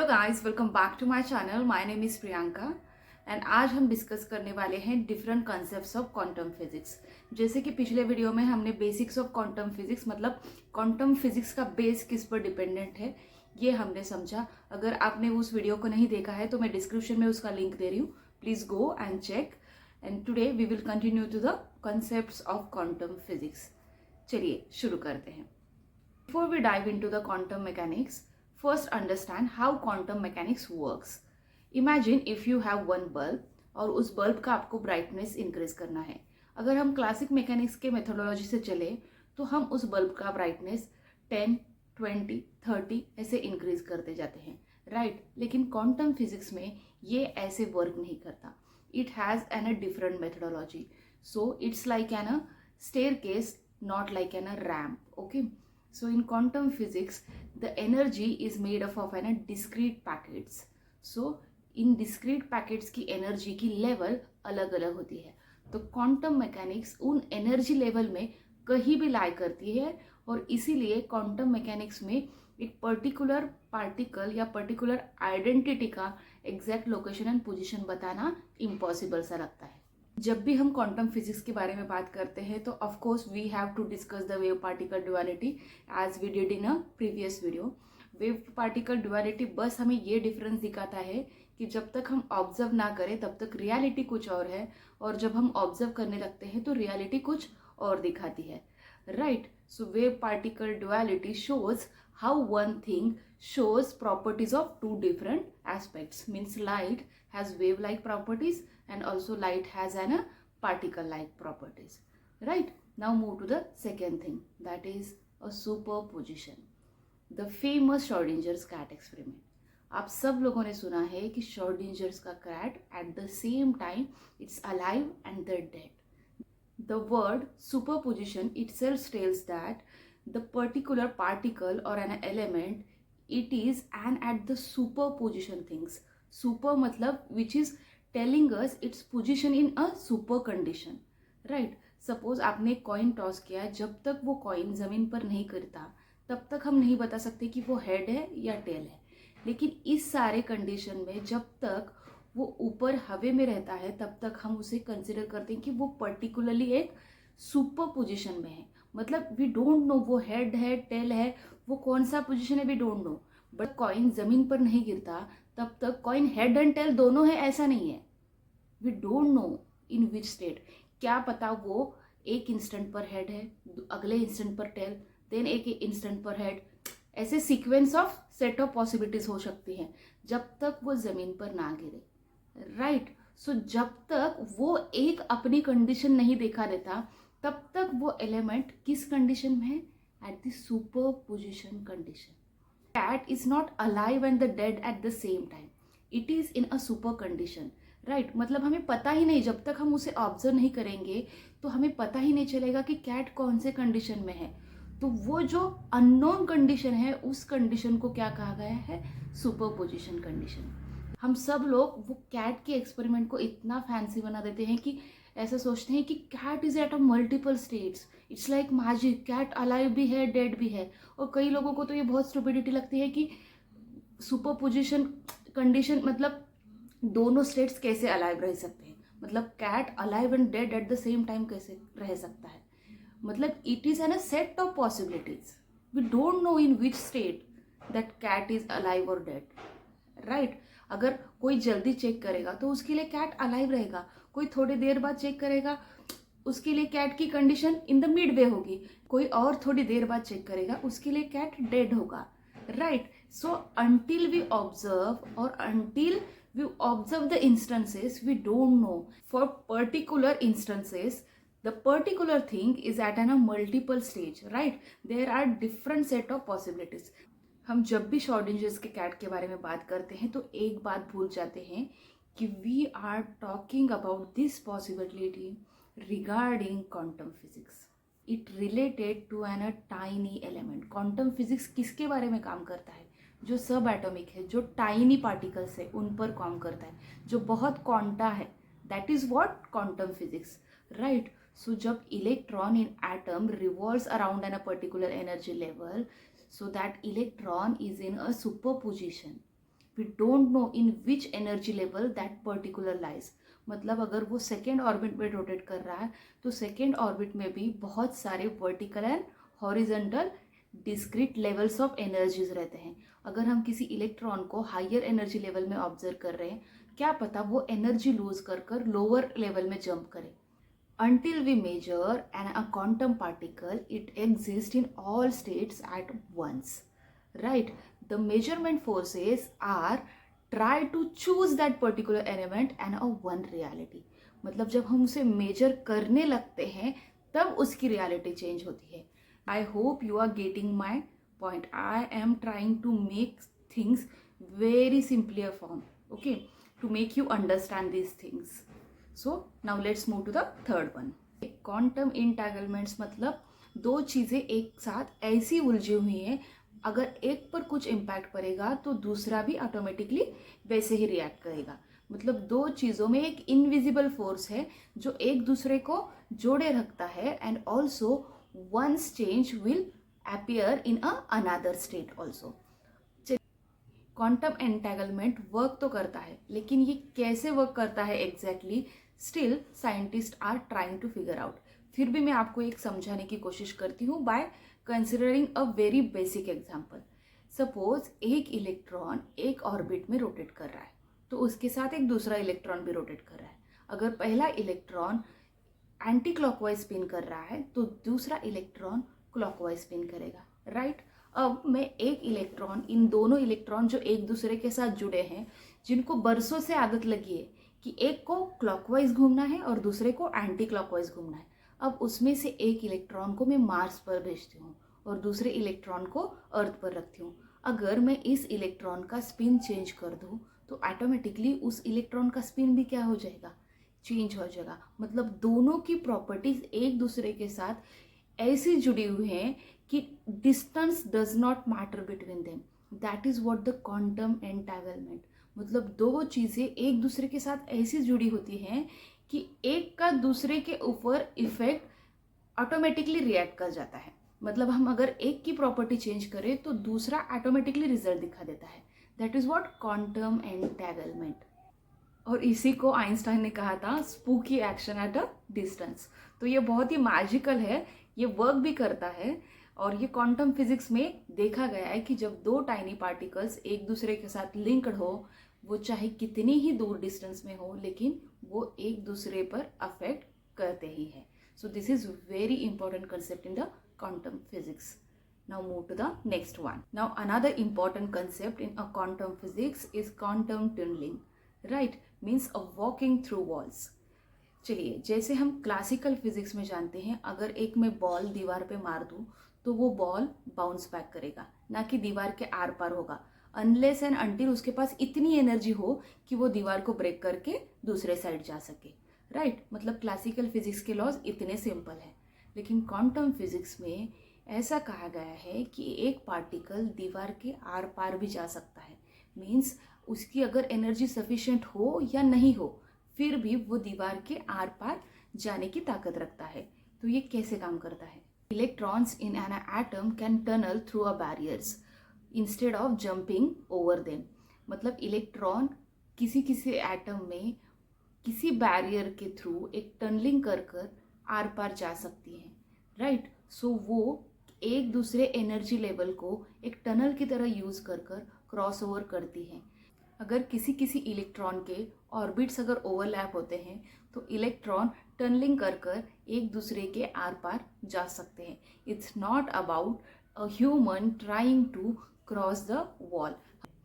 Guys, welcome back to my channel. My name is Priyanka and आज हम discuss करने वाले हैं different concepts of quantum physics. जैसे कि पिछले वीडियो में हमने बेसिक्स ऑफ क्वांटम फिजिक्स मतलब क्वांटम फिजिक्स का बेस किस पर डिपेंडेंट है ये हमने समझा। अगर आपने उस वीडियो को नहीं देखा है तो मैं डिस्क्रिप्शन में उसका लिंक दे रही हूँ, please go and check. And today we will continue to the concepts of quantum physics. चलिए शुरू करते हैं। Before we dive into the quantum mechanics, first understand how quantum mechanics works. Imagine if you have one bulb और उस bulb का आपको brightness increase करना है। अगर हम क्लासिक मैकेनिक्स के मेथोडोलॉजी से चले तो हम उस बल्ब का ब्राइटनेस 10, 20, 30 ऐसे इंक्रीज करते जाते हैं, राइट? लेकिन क्वांटम फिजिक्स में ये ऐसे वर्क नहीं करता। It has an a different methodology, so it's like an a staircase, not like an a ramp. Okay, so in quantum physics the energy is made up of an discrete packets. So in discrete packets की energy की level अलग अलग होती है। तो quantum mechanics उन energy level में कहीं भी लाई करती है और इसीलिए क्वांटम मैकेनिक्स में एक पर्टिकुलर पार्टिकल या पर्टिकुलर आइडेंटिटी का एग्जैक्ट लोकेशन एंड पोजीशन बताना इम्पॉसिबल सा लगता है। जब भी हम क्वांटम फिजिक्स के बारे में बात करते हैं तो of course we have to discuss the wave particle duality as we did in a previous video. Wave particle duality बस हमें ये डिफरेंस दिखाता है कि जब तक हम ऑब्जर्व ना करें तब तक रियलिटी कुछ और है, और जब हम ऑब्जर्व करने लगते हैं तो रियलिटी कुछ और दिखाती है, right? So wave particle duality shows how one thing shows properties of two different aspects. Means light has wave like properties and also light has an particle like properties, right? Now move to the second thing, that is a superposition, the famous Schrödinger's cat experiment. आप सब लोगों ने सुना है कि Schrödinger's का cat at the same time it's alive and they're dead. The word superposition itself tells that the particular particle or an element, it is an at the superposition things. Super मतलब which is telling us its position in a super condition, right? Suppose आपने coin toss किया, जब तक वो coin जमीन पर नहीं गिरता तब तक हम नहीं बता सकते कि वो हेड है या टेल है। लेकिन इस सारे कंडीशन में जब तक वो ऊपर हवे में रहता है तब तक हम उसे कंसिडर करते हैं कि वो पर्टिकुलरली एक सुपर पोजिशन में है। मतलब वी डोंट नो वो हेड है टेल है, वो कौन सा पोजीशन है we don't know. But coin जमीन पर नहीं गिरता तब तक कॉइन हेड एंड टेल दोनों है ऐसा नहीं है। We don't know in which state. क्या पता वो एक इंस्टेंट पर हेड है, अगले इंस्टेंट पर टेल, देन एक इंस्टेंट पर हेड, ऐसे sequence of set of possibilities हो सकती हैं जब तक वो जमीन पर ना गिरे, राइट? सो जब तक वो एक अपनी कंडीशन नहीं दिखा देता तब तक वो एलिमेंट किस कंडीशन में है? At the superposition condition. Cat is not alive and the dead at the same time, it is in a super condition, right? मतलब हमें पता ही नहीं, जब तक हम उसे ऑब्जर्व नहीं करेंगे तो हमें पता ही नहीं चलेगा कि कैट कौन से कंडीशन में है। तो वो जो अननोन कंडीशन है उस कंडीशन को क्या कहा गया है? Super position condition. हम सब लोग वो कैट के एक्सपेरिमेंट को इतना फैंसी बना देते हैं कि ऐसा सोचते हैं कि cat is at a multiple states, it's like magic, cat alive भी है डेड भी है। और कई लोगों को तो ये बहुत स्टुपिडिटी लगती है कि सुपर पोजिशन कंडीशन मतलब दोनों स्टेट्स कैसे अलाइव रह सकते हैं, मतलब cat alive and dead at the same time कैसे रह सकता है? मतलब it is an a set of possibilities, we don't know in which state that cat is alive और डेड, राइट? अगर कोई जल्दी चेक करेगा तो उसके लिए कैट अलाइव रहेगा, कोई थोड़ी देर बाद चेक करेगा उसके लिए कैट की condition in the mid way होगी, कोई और थोड़ी देर बाद चेक करेगा उसके लिए कैट डेड होगा, right? So until we observe और until we observe the instances we don't know. For particular instances the particular thing is at a multiple stage, right? There are different set of possibilities. हम जब भी श्रोडिंजर्स के cat के बारे में बात करते हैं तो एक बात भूल जाते हैं कि we are talking about this possibility regarding quantum physics. It related to an a tiny element. Quantum physics किसके बारे में काम करता है? जो सब एटॉमिक है, जो टाइनी पार्टिकल्स है उन पर काम करता है, जो बहुत क्वांटा है, that is what quantum physics, right? So जब electron in atom revolves around an a particular energy level, so that electron is in a superposition we don't know in which energy level that particular lies. मतलब अगर वो second orbit में rotate कर रहा है तो second orbit में भी बहुत सारे vertical and horizontal discrete levels of energies रहते हैं। अगर हम किसी इलेक्ट्रॉन को हायर एनर्जी लेवल में ऑब्जर्व कर रहे हैं, क्या पता वो एनर्जी लूज कर कर लोअर लेवल में जंप करे। Until we measure a quantum particle, it exists in all states at once, right? The measurement forces are try to choose that particular element and a one reality. मतलब जब हम उसे major करने लगते हैं तब उसकी रियलिटी चेंज होती है। I hope you are getting my point. I am trying to make things very simplier form, okay, to make you understand these things. So now let's move to the third one. Quantum entanglements मतलब दो चीज़ें एक साथ ऐसी उलझी हुई हैं, अगर एक पर कुछ इम्पैक्ट पड़ेगा तो दूसरा भी ऑटोमेटिकली वैसे ही रिएक्ट करेगा। मतलब दो चीज़ों में एक इनविजिबल फोर्स है जो एक दूसरे को जोड़े रखता है and also once change will appear in another state also. Quantum entanglement work तो करता है, लेकिन ये कैसे वर्क करता है exactly still scientist are trying to figure out. फिर भी मैं आपको एक समझाने की कोशिश करती हूँ by considering a very basic example. Suppose एक इलेक्ट्रॉन एक ऑर्बिट में रोटेट कर रहा है, तो उसके साथ एक दूसरा इलेक्ट्रॉन भी रोटेट कर रहा है। अगर पहला इलेक्ट्रॉन एंटी क्लॉकवाइज स्पिन कर रहा है तो दूसरा इलेक्ट्रॉन क्लॉकवाइज स्पिन करेगा, राइट? अब मैं एक इलेक्ट्रॉन, इन दोनों इलेक्ट्रॉन जो एक दूसरे के साथ जुड़े हैं, जिनको बरसों से आदत लगी है कि एक को क्लॉकवाइज घूमना है और दूसरे को एंटी क्लॉकवाइज घूमना है, अब उसमें से एक इलेक्ट्रॉन को मैं मार्स पर भेजती हूँ और दूसरे इलेक्ट्रॉन को अर्थ पर रखती हूँ। अगर मैं इस इलेक्ट्रॉन का स्पिन चेंज कर दूँ तो ऑटोमेटिकली उस इलेक्ट्रॉन का स्पिन भी क्या हो जाएगा, चेंज हो जाएगा। मतलब दोनों की प्रॉपर्टीज एक दूसरे के साथ ऐसी जुड़ी हुई हैं कि distance does not matter between them. That is what the quantum entanglement. मतलब दो चीज़ें एक दूसरे के साथ ऐसी जुड़ी होती हैं कि एक का दूसरे के ऊपर इफेक्ट ऑटोमेटिकली रिएक्ट कर जाता है। मतलब हम अगर एक की प्रॉपर्टी चेंज करें तो दूसरा ऑटोमेटिकली रिजल्ट दिखा देता है। That is what quantum entanglement. और इसी को आइंस्टाइन ने कहा था spooky action at a distance. तो ये बहुत ही मैजिकल है, ये वर्क भी करता है। और ये क्वांटम फिजिक्स में देखा गया है कि जब दो टाइनी पार्टिकल्स एक दूसरे के साथ लिंक्ड हो, वो चाहे कितनी ही दूर डिस्टेंस में हो, लेकिन वो एक दूसरे पर अफेक्ट करते ही हैं। So this is very important concept in the quantum physics. Now move to the next one. Now another important concept in a quantum physics is quantum tunneling, right? Means of walking through walls. चलिए, जैसे हम classical physics में जानते हैं, अगर एक मैं ball दीवार पे मार दूं तो वो बॉल बाउंस बैक करेगा, ना कि दीवार के आर पार होगा, अनलेस एंड अनटिल उसके पास इतनी एनर्जी हो कि वो दीवार को ब्रेक करके दूसरे साइड जा सके, राइट? मतलब क्लासिकल फिजिक्स के लॉज इतने सिंपल हैं। लेकिन क्वांटम फिजिक्स में ऐसा कहा गया है कि एक पार्टिकल दीवार के आर पार भी जा सकता है। मीन्स उसकी अगर एनर्जी सफिशिएंट हो या नहीं हो, फिर भी वो दीवार के आर पार जाने की ताकत रखता है। तो ये कैसे काम करता है? Electrons in an atom can tunnel through a barriers instead of jumping over them. मतलब इलेक्ट्रॉन किसी किसी एटम में किसी बैरियर के थ्रू एक टनलिंग कर कर आर पार जा सकती है, राइट? सो वो एक दूसरे एनर्जी लेवल को एक टनल की तरह यूज़ कर कर क्रॉस ओवर करती हैं। अगर किसी किसी इलेक्ट्रॉन के ऑर्बिट्स अगर ओवरलैप होते हैं तो इलेक्ट्रॉन टनलिंग कर कर एक दूसरे के आर पार जा सकते हैं। It's not about a human trying to cross the wall,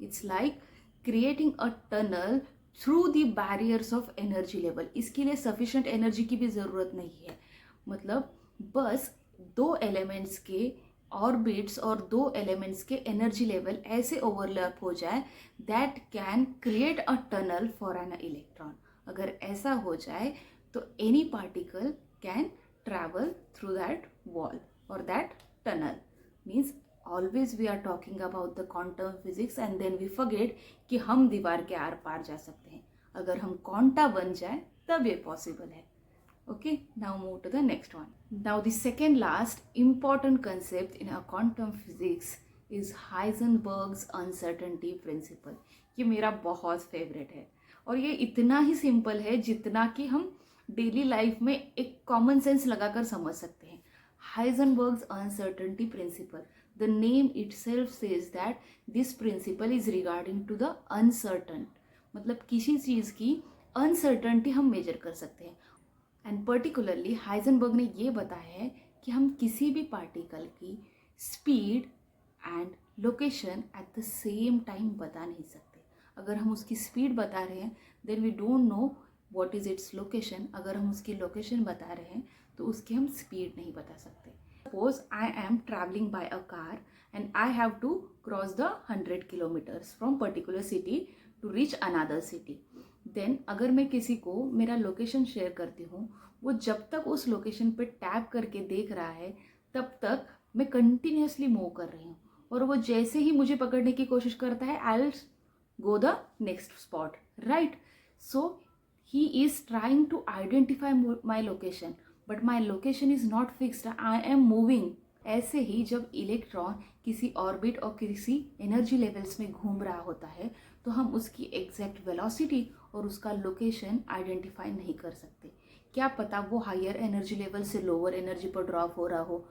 it's like creating a tunnel through the barriers of energy level. इसके लिए सफिशिएंट एनर्जी की भी ज़रूरत नहीं है। मतलब बस दो एलिमेंट्स के ऑर्बिट्स और दो एलिमेंट्स के एनर्जी लेवल ऐसे ओवरलैप हो जाए that can create a tunnel for an electron. अगर ऐसा हो जाए तो any particle can travel through that wall और that tunnel. Means always we are talking about the quantum physics and then we forget कि हम दीवार के आर पार जा सकते हैं। अगर हम क्वांटा बन जाए तब ये पॉसिबल है। Okay, now move to the next one. Now the second last important concept in our quantum physics is Heisenberg's uncertainty principle. ये मेरा बहुत फेवरेट है और ये इतना ही सिंपल है जितना कि हम डेली लाइफ में एक कॉमन सेंस लगाकर समझ सकते हैं. Heisenberg's uncertainty principle. The name itself says that this principle is regarding to the uncertain. मतलब किसी चीज़ की अनसर्टनटी हम मेजर कर सकते हैं. एंड पर्टिकुलरली हाइजनबर्ग ने ये बताया है कि हम किसी भी पार्टिकल की speed and location eight the same time बता नहीं सकते. अगर हम उसकी स्पीड बता रहे हैं then we don't know what is its location. अगर हम उसकी लोकेशन बता रहे हैं तो उसकी हम स्पीड नहीं बता सकते. Suppose I am travelling by a car and I have to cross the 100 kilometres from particular city to reach another city. Then अगर मैं किसी को मेरा लोकेशन शेयर करती हूँ, वो जब तक उस लोकेशन पे टैप करके देख रहा है तब तक मैं कंटिन्यूसली मूव कर रही हूँ, और वो जैसे ही मुझे पकड़ने की कोशिश करता है I will go the next spot, right. So he is trying to identify my location but my location is not fixed, I am moving. ऐसे ही जब इलेक्ट्रॉन किसी ऑर्बिट और किसी एनर्जी लेवल्स में घूम रहा होता है तो हम उसकी एग्जैक्ट वेलोसिटी और उसका लोकेशन आइडेंटिफाई नहीं कर सकते. क्या पता वो हायर एनर्जी लेवल से लोअर एनर्जी पर ड्रॉप हो रहा हो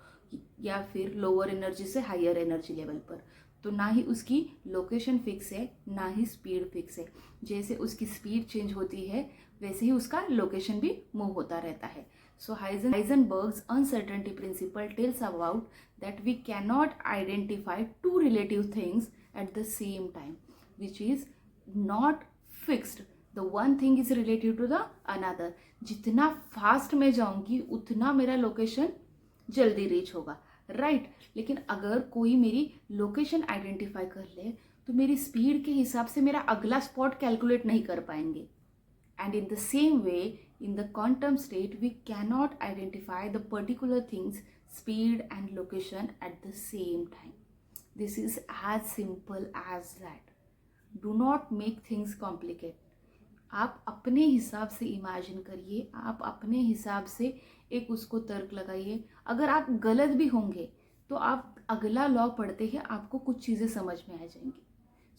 या फिर लोअर एनर्जी से हायर एनर्जी लेवल पर. तो ना ही उसकी लोकेशन फिक्स है ना ही स्पीड फिक्स है. जैसे उसकी स्पीड चेंज होती है वैसे ही उसका लोकेशन भी मूव होता रहता है. So Heisenberg's uncertainty principle tells about that we cannot identify two relative things at the same time, which is not fixed. The one thing is relative to the another. जितना fast मैं जाऊंगी उतना मेरा location जल्दी reach होगा, right. लेकिन अगर कोई मेरी लोकेशन आइडेंटिफाई कर ले तो मेरी स्पीड के हिसाब से मेरा अगला स्पॉट कैलकुलेट नहीं कर पाएंगे. And in the same way, in the quantum state, we cannot identify the particular things, speed and location at the same time. This is as simple as that. Do not make things complicated. आप अपने हिसाब से imagine करिए, आप अपने हिसाब से एक उसको तर्क लगाइए. अगर आप गलत भी होंगे तो आप अगला लॉ पढ़ते ही आपको कुछ चीज़ें समझ में आ जाएंगी.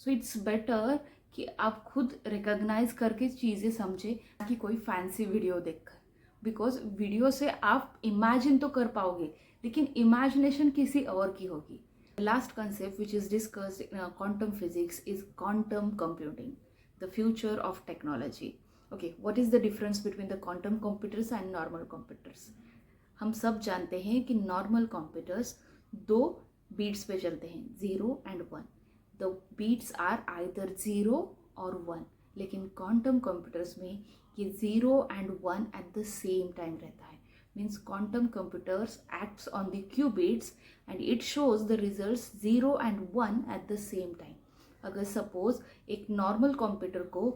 सो इट्स बेटर कि आप खुद रिकॉग्नाइज करके चीज़ें समझें कि कोई फैंसी वीडियो देखकर. बिकॉज वीडियो से आप इमेजिन तो कर पाओगे लेकिन इमेजिनेशन किसी और की होगी. Last concept which is discussed in quantum physics is quantum computing, the future of technology. Okay, what is the difference between the quantum computers and normal computers. हम सब जानते हैं कि नॉर्मल कंप्यूटर्स 2 बीट्स पे चलते हैं, 0 and 1. The beats are either 0 or 1. लेकिन quantum computers में ये 0 and 1 at the same time रहता है. Means quantum computers acts on the qubits and it shows the results 0 and 1 at the same time. अगर suppose एक normal computer को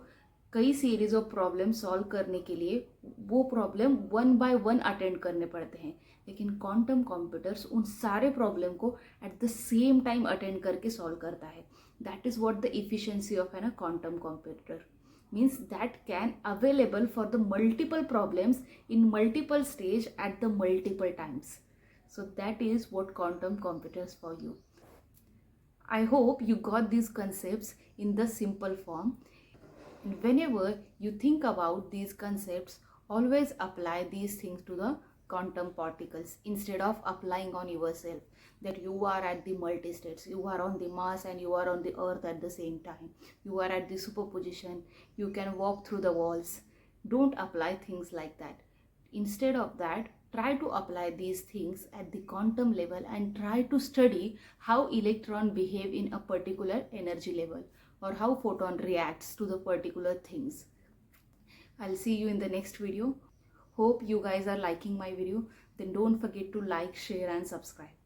कई series of problem solve करने के लिए वो प्रॉब्लम 1 by 1 अटेंड करने पड़ते हैं, लेकिन क्वांटम कंप्यूटर्स उन सारे प्रॉब्लम को at the same time attend करके सॉल्व करता है. That is what the efficiency of an quantum computer means, that can available for the multiple problems in multiple stage at the multiple times. So that is what quantum computers for you. I hope you got these concepts in the simple form. And whenever you think about these concepts, always apply these things to the quantum particles instead of applying on yourself that you are at the multi-states, you are on the Mars and you are on the Earth at the same time, you are at the superposition, you can walk through the walls. Don't apply things like that. Instead of that, try to apply these things at the quantum level and try to study how electron behave in a particular energy level or how photon reacts to the particular things. I'll see you in the next video. Hope you guys are liking my video. Then don't forget to like, share and subscribe.